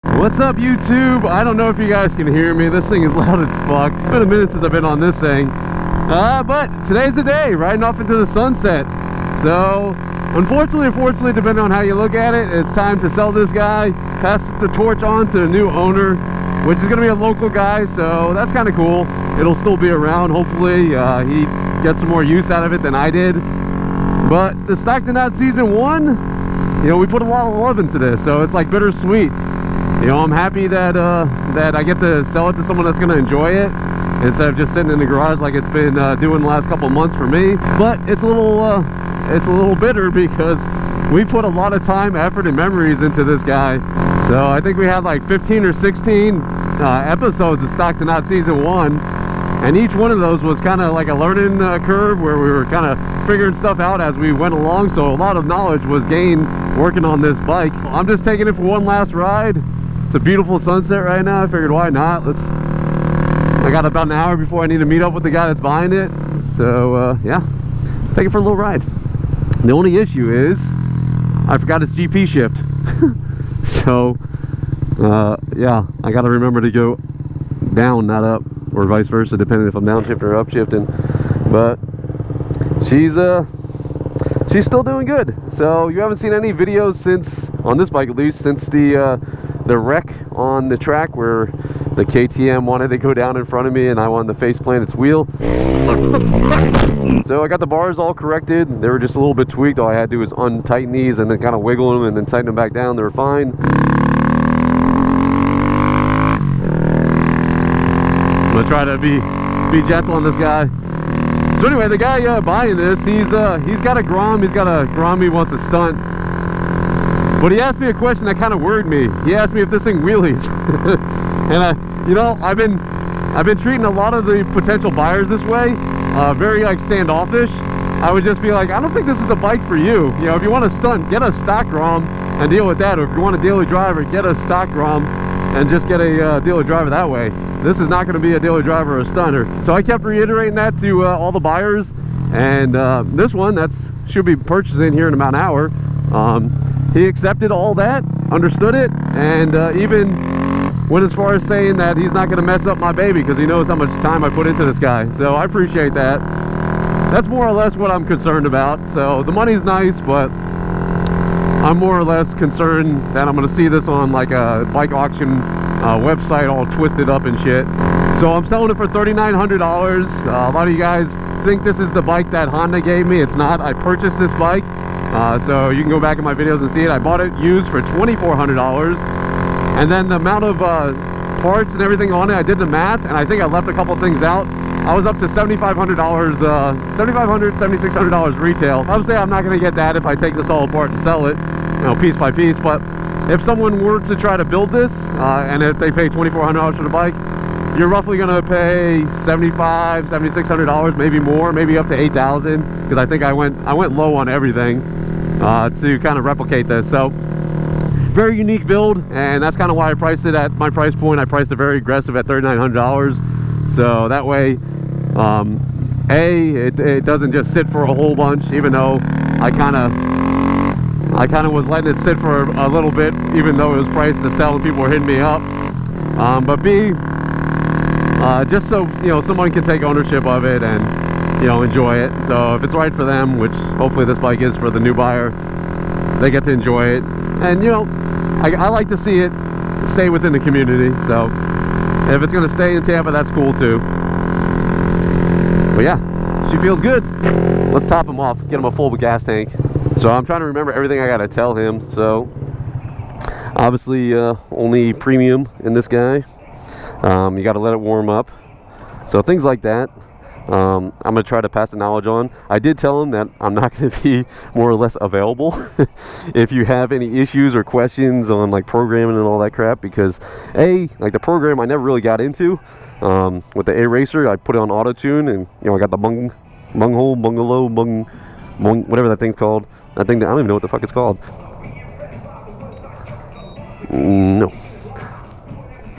What's up, YouTube? I don't know if you guys can hear me. This thing is loud as fuck. It's been a minute since I've been on this thing. But today's the day, riding off into the sunset. So, unfortunately, depending on how you look at it, it's time to sell this guy, pass the torch on to a new owner, which is going to be a local guy, so that's kind of cool. It'll still be around. Hopefully, he gets some more use out of it than I did. But the Stockton Out Season 1, you know, we put a lot of love into this, so it's like bittersweet. You know, I'm happy that that I get to sell it to someone that's going to enjoy it instead of just sitting in the garage like it's been doing the last couple months for me. But it's a little bitter because we put a lot of time, effort, and memories into this guy. So I think we had like 15 or 16 episodes of Stockton Out Season 1, and each one of those was kind of like a learning curve where we were kind of figuring stuff out as we went along. So a lot of knowledge was gained working on this bike. I'm just taking it for one last ride. It's a beautiful sunset right now. I figured, why not? I got about an hour before I need to meet up with the guy that's buying it. So yeah, take it for a little ride. The only issue is I forgot its GP shift. So yeah, I got to remember to go down, not up, or vice versa, depending if I'm downshifting or upshifting. But she's still doing good. So you haven't seen any videos since, on this bike at least, since the wreck on the track where the KTM wanted to go down in front of me and I wanted to face plant its wheel. So I got the bars all corrected. They were just a little bit tweaked. All I had to do was untighten these and then kind of wiggle them and then tighten them back down. They were fine. I'm gonna try to be gentle on this guy. So anyway, the guy buying this, he's got a Grom. He's got a Grom he wants to stunt. But he asked me a question that kind of worried me. He asked me if this thing wheelies. And you know, I've been treating a lot of the potential buyers this way, very like standoffish. I would just be like, I don't think this is the bike for you. You know, if you want to stunt, get a stock Grom and deal with that. Or if you want a daily driver, get a stock Grom and just get a daily driver that way. This is not going to be a daily driver or a stunter. So I kept reiterating that to all the buyers. And this one should be purchasing here in about an hour. He accepted all that, understood it, and even went as far as saying that he's not going to mess up my baby because he knows how much time I put into this guy. So I appreciate that. That's more or less what I'm concerned about. So the money's nice, but I'm more or less concerned that I'm going to see this on like a bike auction website all twisted up and shit. So I'm selling it for $3,900. A lot of you guys think this is the bike that Honda gave me. It's not. I purchased this bike. So you can go back in my videos and see it. I bought it used for $2,400, and then the amount of parts and everything on it, I did the math, and I think I left a couple things out. I was up to $7,500, $7,500, $7,600 retail. Obviously, I'm not going to get that if I take this all apart and sell it, you know, piece by piece. But if someone were to try to build this, and if they pay $2,400 for the bike, you're roughly going to pay $7,500, $7,600, maybe more, maybe up to $8,000, because I think I went low on everything to kind of replicate this. So very unique build, and that's kind of why I priced it at my price point. I priced it very aggressive at $3,900, so that way it doesn't just sit for a whole bunch, even though I kind of was letting it sit for a little bit, even though it was priced to sell and people were hitting me up. But B, just so you know, someone can take ownership of it and, you know, enjoy it. So if it's right for them, which hopefully this bike is for the new buyer, they get to enjoy it. And you know, I like to see it stay within the community. So if it's going to stay in Tampa, that's cool too. But yeah, she feels good. Let's top him off, get him a full gas tank. So I'm trying to remember everything I got to tell him. So obviously only premium in this guy. You got to let it warm up, so things like that. I'm going to try to pass the knowledge on. I did tell him that I'm not going to be more or less available if you have any issues or questions on like programming and all that crap, because like the program I never really got into. With the A-Racer, I put it on auto tune, and you know, I got the bunghole, whatever that thing's called. That thing, I don't even know what the fuck it's called. No.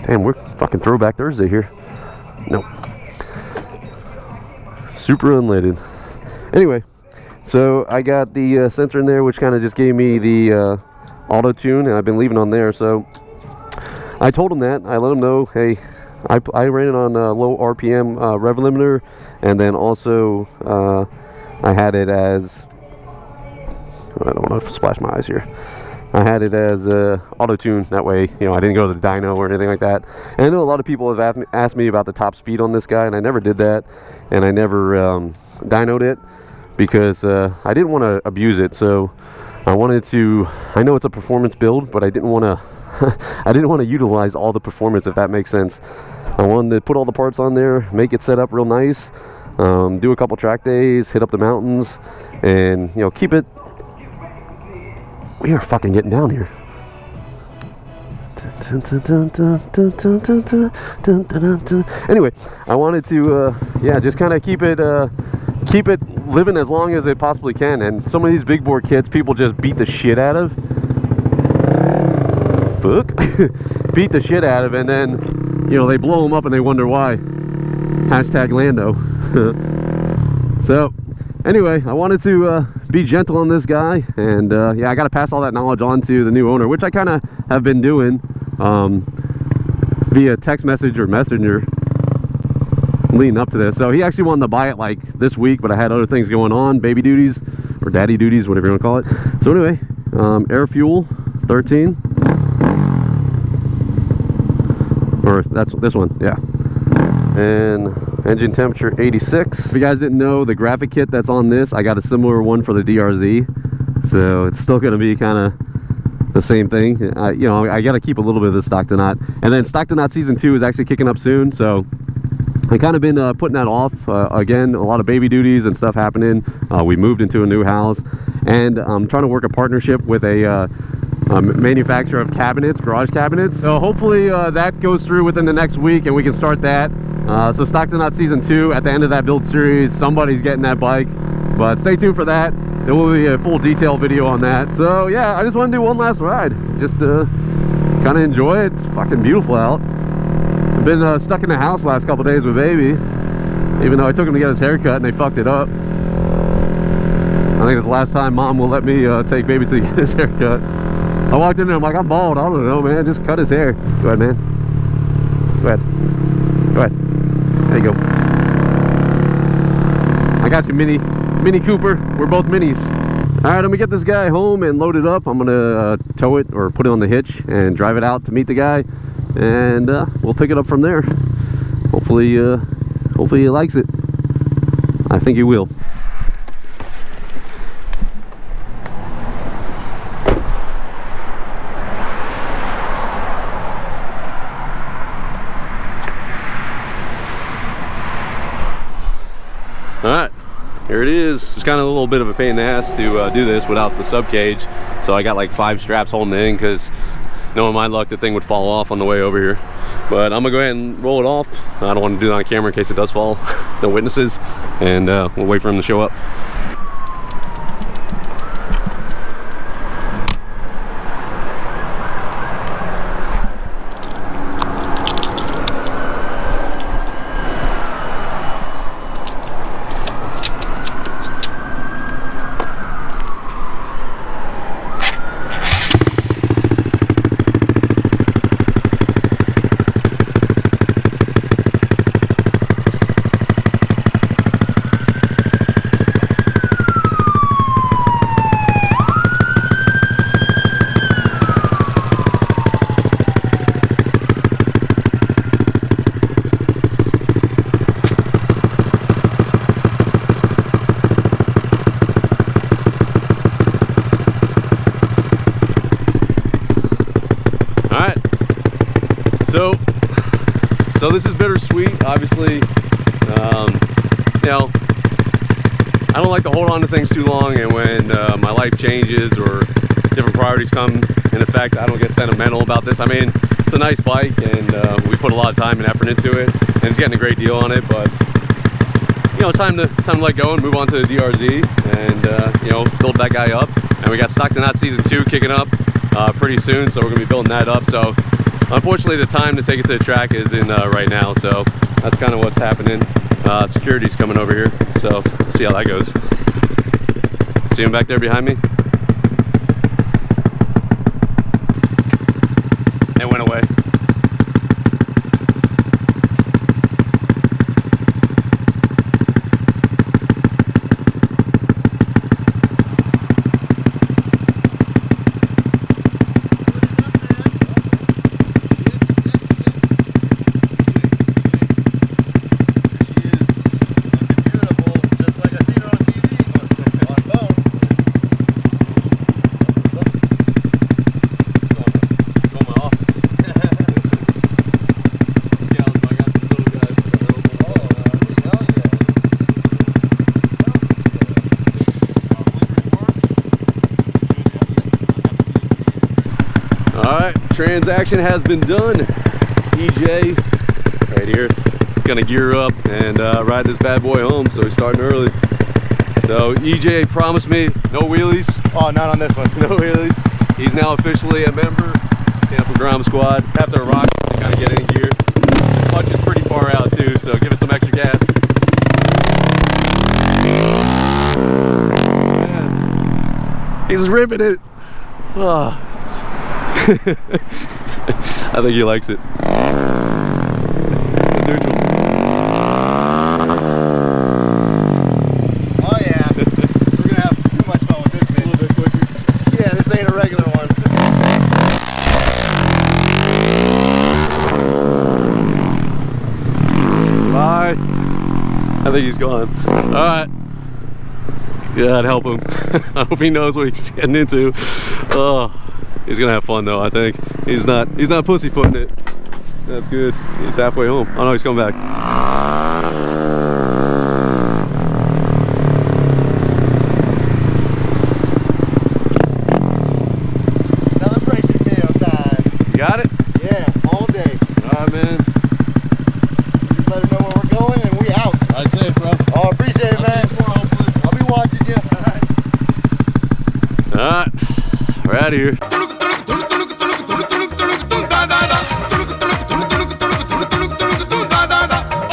Damn, we're fucking Throwback Thursday here. No. Super unleaded. Anyway, so I got the sensor in there, which kind of just gave me the auto tune, and I've been leaving on there. So I told him that. I let him know, hey, I ran it on low RPM rev limiter, and then also I had it as, I don't want to splash my eyes here. I had it as auto tune. That way, you know, I didn't go to the dyno or anything like that. And I know a lot of people have asked me about the top speed on this guy, and I never did that, and I never dynoed it because I didn't want to abuse it. So I wanted to. I know it's a performance build, but I didn't want to. I didn't want to utilize all the performance, if that makes sense. I wanted to put all the parts on there, make it set up real nice, do a couple track days, hit up the mountains, and you know, keep it. We are fucking getting down here. Anyway, I wanted to, yeah, just kind of keep it living as long as it possibly can. And some of these big bore kits, people just beat the shit out of. Fuck. Beat the shit out of, and then, you know, they blow them up and they wonder why. Hashtag Lando. So, anyway, I wanted to be gentle on this guy, and yeah, I got to pass all that knowledge on to the new owner, which I kind of have been doing via text message or messenger leading up to this. So he actually wanted to buy it like this week, but I had other things going on, baby duties or daddy duties, whatever you want to call it. So anyway, air fuel 13, or that's this one, yeah. And engine temperature 86. If you guys didn't know, the graphic kit that's on this, I got a similar one for the DRZ, so it's still going to be kind of the same thing. You know, I got to keep a little bit of the stock to knot, and then stock to knot season 2 is actually kicking up soon, so I kind of been putting that off. Again, a lot of baby duties and stuff happening. We moved into a new house, and I'm trying to work a partnership with a manufacturer of cabinets, garage cabinets. So hopefully that goes through within the next week, and we can start that. So stock to knot season 2, at the end of that build series, somebody's getting that bike, but stay tuned for that. There will be a full detail video on that. So yeah, I just want to do one last ride, just to kind of enjoy it. It's fucking beautiful out. I've been stuck in the house the last couple days with baby, even though I took him to get his hair cut and they fucked it up. I think it's the last time mom will let me take baby to get his hair cut. I walked in there, I'm like, I'm bald, I don't know, man, just cut his hair. Go ahead, man. Go ahead. Go ahead. There you go. I got you, Mini Cooper. We're both minis. All right, I'm gonna get this guy home and load it up. I'm gonna tow it or put it on the hitch and drive it out to meet the guy, and we'll pick it up from there. Hopefully he likes it. I think he will. Alright, here it is. It's kind of a little bit of a pain in the ass to do this without the sub cage, so I got like 5 straps holding it in, because knowing my luck, the thing would fall off on the way over here. But I'm gonna go ahead and roll it off. I don't want to do that on camera in case it does fall. No witnesses, and we'll wait for him to show up. So this is bittersweet, obviously. You know, I don't like to hold on to things too long, and when my life changes or different priorities come in effect, I don't get sentimental about this. I mean, it's a nice bike, and we put a lot of time and effort into it, and it's getting a great deal on it, but you know, it's time to let go and move on to the DRZ, and you know, build that guy up. And we got Stock to Knot Season 2 kicking up pretty soon, so we're gonna be building that up. So unfortunately, the time to take it to the track is in right now, so that's kind of what's happening. Security's coming over here, so see how that goes. See him back there behind me? It went away. transaction has been done. EJ, right here, is gonna gear up and ride this bad boy home, so he's starting early. So EJ promised me no wheelies. Oh, not on this one. No wheelies. He's now officially a member. Tampa Grom squad. Have to rock to kind of get in gear. Clutch is pretty far out too, so give it some extra gas. Man. He's ripping it. Oh, I think he likes it. It's neutral. Oh yeah, we're gonna have too much fun with this bitch. A little bit quicker. Yeah, this ain't a regular one. Bye. I think he's gone. All right. God help him. I hope he knows what he's getting into. Oh, he's gonna have fun though. I think he's not pussyfooting it. That's good. He's halfway home. Oh no, he's coming back. Celebration video time. You got it? Yeah, all day. All right, man. You better know where we're going and we out. That's it, bro. Oh, appreciate it, man. I'll be watching you. All right, we're out of here.